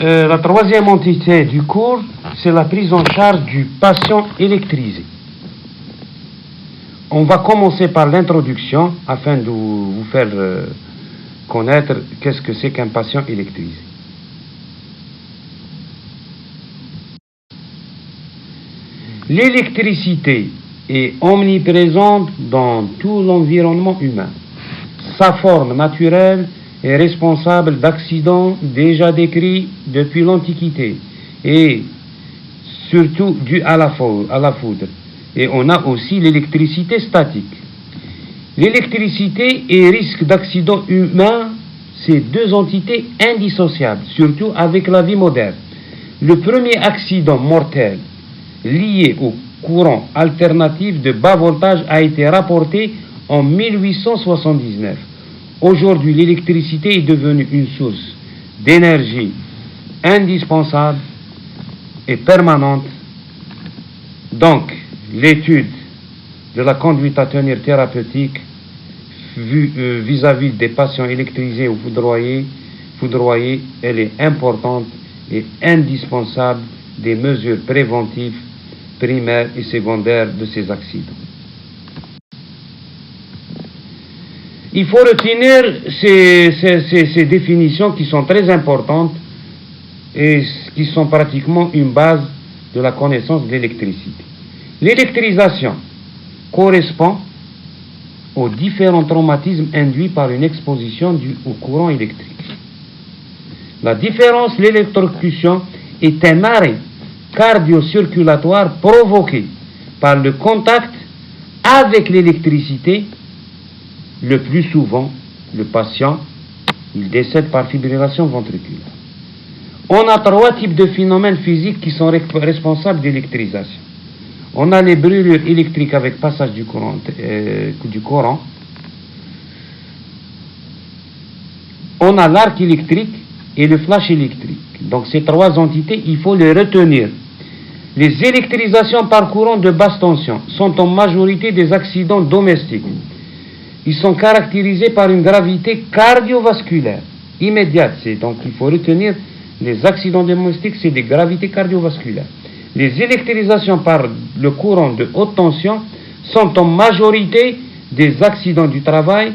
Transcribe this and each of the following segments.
La troisième entité du cours, c'est la prise en charge du patient électrisé. On va commencer par l'introduction afin de vous faire connaître qu'est-ce que c'est qu'un patient électrisé. L'électricité est omniprésente dans tout l'environnement humain. Sa forme naturelle est responsable d'accidents déjà décrits depuis l'Antiquité et surtout dus à la foudre. Et on a aussi l'électricité statique. L'électricité et risque d'accident humain, c'est deux entités indissociables, surtout avec la vie moderne. Le premier accident mortel lié au courant alternatif de bas voltage a été rapporté en 1879. Aujourd'hui, l'électricité est devenue une source d'énergie indispensable et permanente. Donc, l'étude de la conduite à tenir thérapeutique vis-à-vis des patients électrisés ou foudroyés, elle est importante et indispensable des mesures préventives primaires et secondaires de ces accidents. Il faut retenir ces définitions qui sont très importantes et qui sont pratiquement une base de la connaissance de l'électricité. L'électrisation correspond aux différents traumatismes induits par une exposition au courant électrique. La différence, l'électrocution est un arrêt cardio-circulatoire provoqué par le contact avec l'électricité. Le plus souvent, le patient, il décède par fibrillation ventriculaire. On a trois types de phénomènes physiques qui sont responsables d'électrisation. On a les brûlures électriques avec passage du courant. On a l'arc électrique et le flash électrique. Donc ces trois entités, il faut les retenir. Les électrisations par courant de basse tension sont en majorité des accidents domestiques. Ils sont caractérisés par une gravité cardiovasculaire immédiate. Donc il faut retenir les accidents domestiques, c'est des gravités cardiovasculaires. Les électrisations par le courant de haute tension sont en majorité des accidents du travail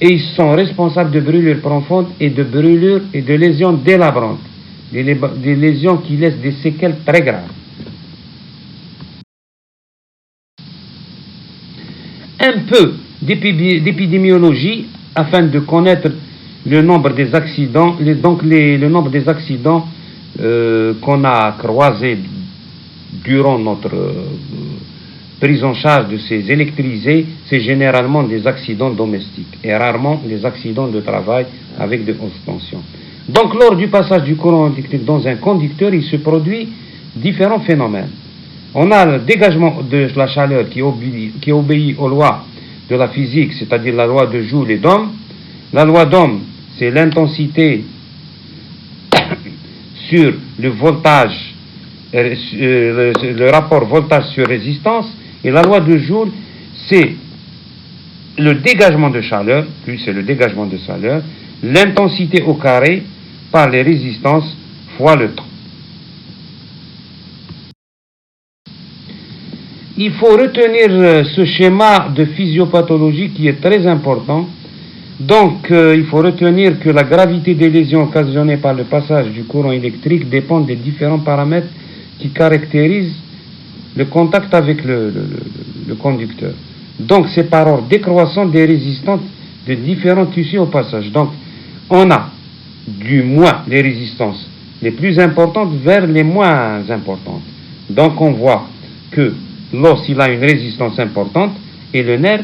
et ils sont responsables de brûlures profondes et de brûlures et de lésions délabrantes, des lésions qui laissent des séquelles très graves. Un peu d'épidémiologie afin de connaître le nombre des accidents, le nombre des accidents qu'on a croisés durant notre prise en charge de ces électrisés, c'est généralement des accidents domestiques et rarement des accidents de travail avec de haute tension. Donc lors du passage du courant électrique dans un conducteur, il se produit différents phénomènes. On a le dégagement de la chaleur qui obéit aux lois de la physique, c'est-à-dire la loi de Joule et d'Ohm. La loi d'Ohm, c'est l'intensité sur le voltage, le rapport voltage sur résistance. Et la loi de Joule, c'est le dégagement de chaleur, puis c'est le dégagement de chaleur, l'intensité au carré par les résistances fois le temps. Il faut retenir ce schéma de physiopathologie qui est très important. Donc, il faut retenir que la gravité des lésions occasionnées par le passage du courant électrique dépend des différents paramètres qui caractérisent le contact avec le conducteur. Donc, c'est par ordre décroissant des résistances de différents tissus au passage. Donc, on a du moins les résistances les plus importantes vers les moins importantes. Donc, on voit que l'os, il a une résistance importante et le nerf,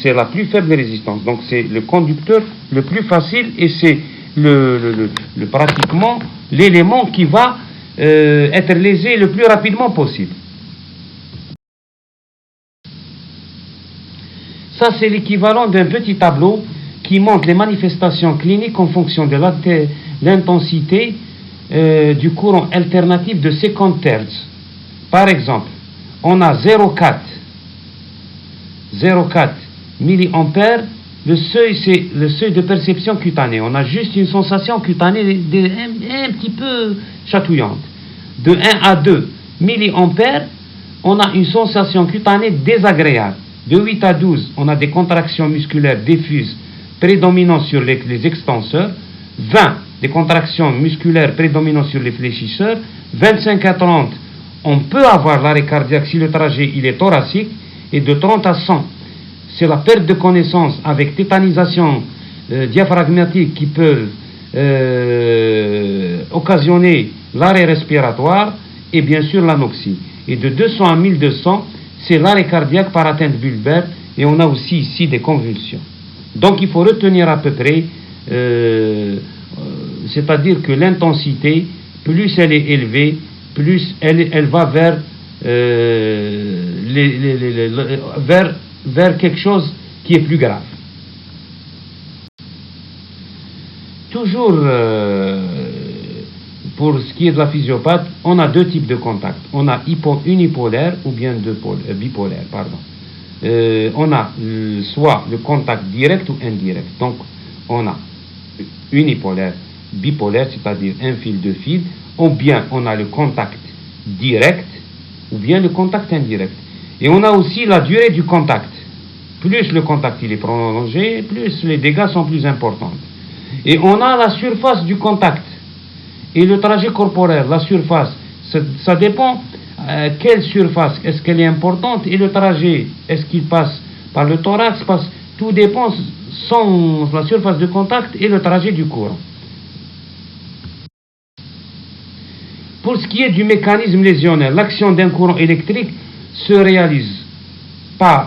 c'est la plus faible résistance. Donc c'est le conducteur le plus facile et c'est pratiquement l'élément qui va être lésé le plus rapidement possible. Ça, c'est l'équivalent d'un petit tableau qui montre les manifestations cliniques en fonction de l'intensité du courant alternatif de 50 Hz. Par exemple, on a 0,4 milliampères le seuil, c'est le seuil de perception cutanée. On a juste une sensation cutanée un petit peu chatouillante. De 1 à 2 milliampères, on a une sensation cutanée désagréable. De 8 à 12, on a des contractions musculaires diffuses prédominant sur les extenseurs. 20, des contractions musculaires prédominant sur les fléchisseurs. 25 à 30, on peut avoir l'arrêt cardiaque si le trajet il est thoracique. Et de 30 à 100, c'est la perte de connaissance avec tétanisation diaphragmatique qui peut occasionner l'arrêt respiratoire et bien sûr l'anoxie. Et de 200 à 1200, c'est l'arrêt cardiaque par atteinte bulbaire et on a aussi ici des convulsions. Donc il faut retenir à peu près, c'est-à-dire que l'intensité, plus elle est élevée, plus elle va vers, vers quelque chose qui est plus grave. Toujours pour ce qui est de la physiopathe, on a deux types de contacts. On a unipolaire ou bien bipolaire, pardon. On a soit le contact direct ou indirect. Donc, on a unipolaire, bipolaire, c'est-à-dire un fil, deux fils, ou bien on a le contact direct, ou bien le contact indirect. Et on a aussi la durée du contact. Plus le contact il est prolongé, plus les dégâts sont plus importants. Et on a la surface du contact et le trajet corporel. La surface, ça dépend quelle surface, est-ce qu'elle est importante, et le trajet, est-ce qu'il passe par le thorax, tout dépend sans la surface de contact et le trajet du courant. Pour ce qui est du mécanisme lésionnel, l'action d'un courant électrique se réalise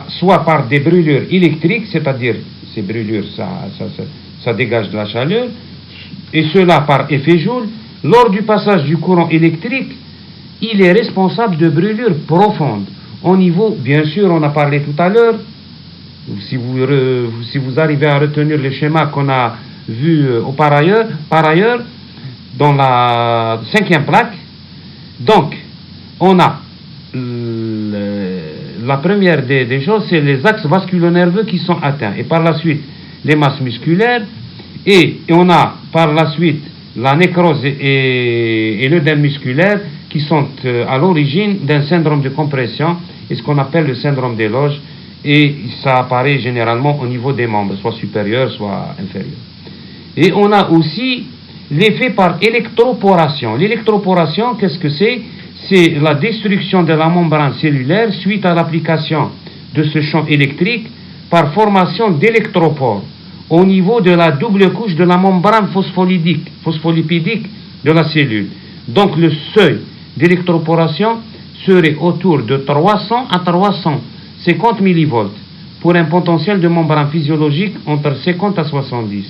soit par des brûlures électriques, c'est-à-dire ces brûlures, ça dégage de la chaleur, et cela par effet Joule. Lors du passage du courant électrique, il est responsable de brûlures profondes. Au niveau, bien sûr, on a parlé tout à l'heure, si vous arrivez à retenir le schéma qu'on a vu par ailleurs, dans la 5e plaque, donc, on a la première des choses, c'est les axes vasculo-nerveux qui sont atteints. Et par la suite, les masses musculaires. Et on a par la suite la nécrose et l'œdème musculaire qui sont à l'origine d'un syndrome de compression et ce qu'on appelle le syndrome des loges. Et ça apparaît généralement au niveau des membres, soit supérieurs, soit inférieurs. Et on a aussi l'effet par électroporation. L'électroporation, qu'est-ce que c'est? C'est la destruction de la membrane cellulaire suite à l'application de ce champ électrique par formation d'électropores au niveau de la double couche de la membrane phospholipidique de la cellule. Donc le seuil d'électroporation serait autour de 300 à 350 millivolts pour un potentiel de membrane physiologique entre 50 à 70.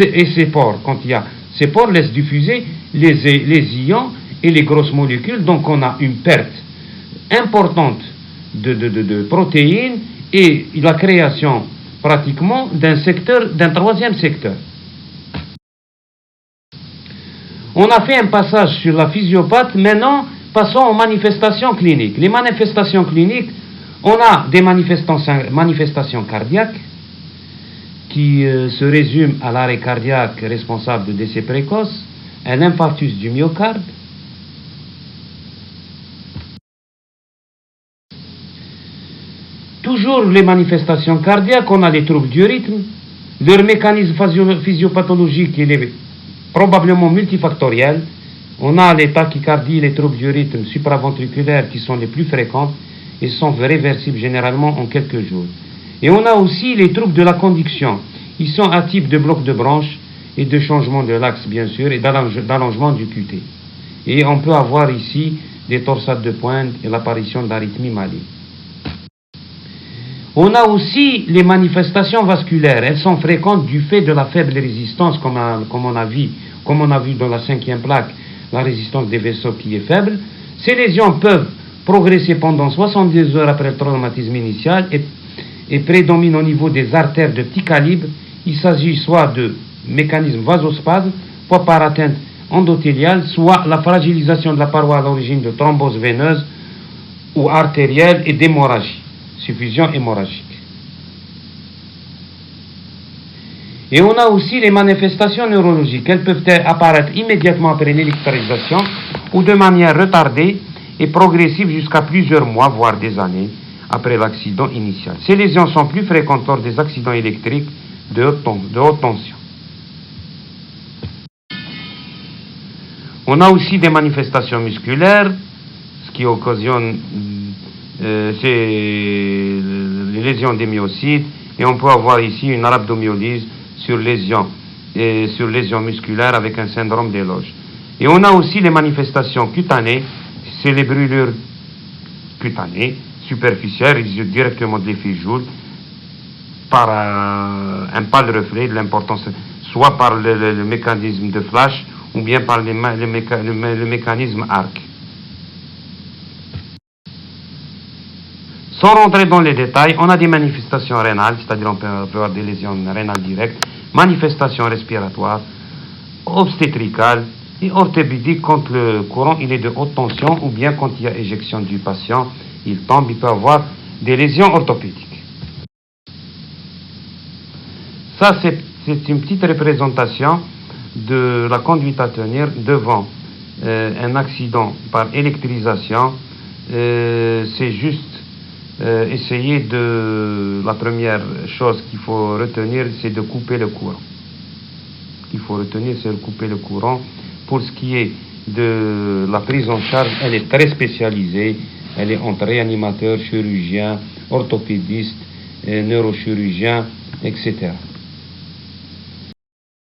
Et ces pores, quand il y a ces pores laissent diffuser les ions et les grosses molécules, donc on a une perte importante de protéines et la création pratiquement d'un troisième secteur. On a fait un passage sur la physiopathe, maintenant passons aux manifestations cliniques. Les manifestations cliniques, on a des manifestations cardiaques qui se résument à l'arrêt cardiaque responsable de décès précoce, un infarctus du myocarde, toujours les manifestations cardiaques, on a les troubles du rythme, leur mécanisme physiopathologique il est probablement multifactoriel. On a les tachycardies, les troubles du rythme supraventriculaires qui sont les plus fréquents et sont réversibles généralement en quelques jours. Et on a aussi les troubles de la conduction. Ils sont à type de bloc de branche et de changement de l'axe, bien sûr, et d'allongement du QT. Et on peut avoir ici des torsades de pointe et l'apparition d'arythmies maligne. On a aussi les manifestations vasculaires. Elles sont fréquentes du fait de la faible résistance, comme on a vu dans la 5e plaque, la résistance des vaisseaux qui est faible. Ces lésions peuvent progresser pendant 70 heures après le traumatisme initial et prédominent au niveau des artères de petit calibre. Il s'agit soit de mécanismes vasospasmes, soit par atteinte endothéliale, soit la fragilisation de la paroi à l'origine de thrombose veineuse ou artérielle et d'hémorragie, suffusion hémorragique. Et on a aussi les manifestations neurologiques. Elles peuvent apparaître immédiatement après l'électrisation ou de manière retardée et progressive jusqu'à plusieurs mois, voire des années, après l'accident initial. Ces lésions sont plus fréquentes lors des accidents électriques de haute tension. On a aussi des manifestations musculaires, ce qui occasionne c'est les lésions des myocytes, et on peut avoir ici une rhabdomyolyse sur lésions musculaires avec un syndrome d'éloge. Et on a aussi les manifestations cutanées, c'est les brûlures cutanées, superficielles, résultent directement de l'effet Joule, par un pâle reflet de l'importance, soit par le mécanisme de flash, ou bien par le mécanisme arc. Sans rentrer dans les détails, on a des manifestations rénales, c'est-à-dire on peut avoir des lésions rénales directes, manifestations respiratoires, obstétricales et orthopédiques quand le courant il est de haute tension ou bien quand il y a éjection du patient, il tombe, il peut avoir des lésions orthopédiques. Ça, c'est une petite représentation de la conduite à tenir devant un accident par électrisation. C'est juste essayer la première chose qu'il faut retenir, c'est de couper le courant. Il faut retenir, c'est de couper le courant. Pour ce qui est de la prise en charge, elle est très spécialisée. Elle est entre réanimateurs, chirurgiens, orthopédistes, neurochirurgiens, etc.